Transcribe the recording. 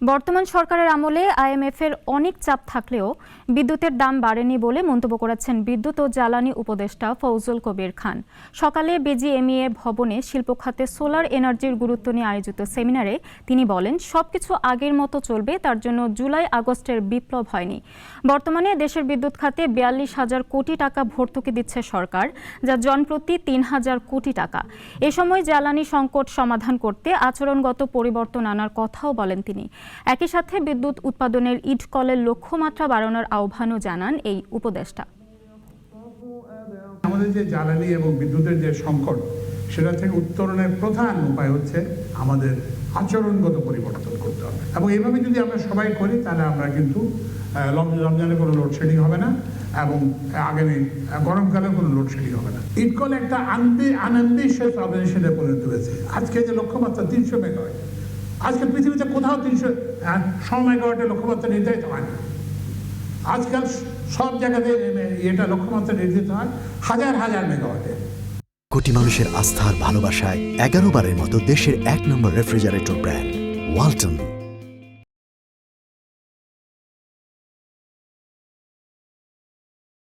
বর্তমান সরকারের আমলে আইএমএফের অনেক চাপ থাকলেও বিদ্যুতের দাম বাড়েনি বলে মন্তব্য করেছেন বিদ্যুৎ ও জ্বালানি উপদেষ্টা ফৌজুল কবির খান। সকালে বিজিএমইএ ভবনে শিল্প খাতে সোলার এনার্জির গুরুত্ব নিয়ে আয়োজিত সেমিনারে তিনি বলেন, সবকিছু আগের মতো চলবে, তার জন্য জুলাই আগস্টের বিপ্লব হয়নি। বর্তমানে দেশের বিদ্যুৎ খাতে ৪২,০০০ কোটি টাকা ভর্তুকি দিচ্ছে সরকার, যা জনপ্রতি ৩,০০০ কোটি টাকা। এ সময় জ্বালানি সংকট সমাধান করতে আচরণগত পরিবর্তন আনার কথাও বলেন তিনি। একই সাথে বিদ্যুৎ উৎপাদনের ইটকলের লক্ষ্যমাত্রা বাড়ানোর আহ্বানও জানান এই উপদেষ্টা। আমাদের যে জ্বালানি এবং বিদ্যুতের যে সংকট, সেটা থেকে উত্তরণের প্রধান উপায় হচ্ছে আমাদের আচরণগত পরিবর্তন করতে হবে, এবং এইভাবে যদি আমরা সবাই করি তাহলে আমরা কিন্তু রমজানে কোনো লোডশেডিং হবে না এবং আগামী গরমকালে কোনো লোডশেডিং হবে না। ইটকল একটা আনএম্বিশিয়াস অর্গানাইজেশনে পরিণত হয়েছে। আজকে যে লক্ষ্যমাত্রা ৩০০ মেগাওয়াট, আজকে পৃথিবীতে কোথাও ৩০০ মেগাওয়াটের লক্ষ্যমাত্রা নির্ধারিত হয় না। আজকাল সব জায়গাতে এটা লক্ষ্যমাত্রা নির্ধারিত হয় হাজার হাজার মেগাওয়াটে। কোটি মানুষের আস্থার ভালোবাসায় 11 বারের মতো দেশের 1 নম্বর রেফ্রিজারেটর ব্র্যান্ড ওয়ালটন।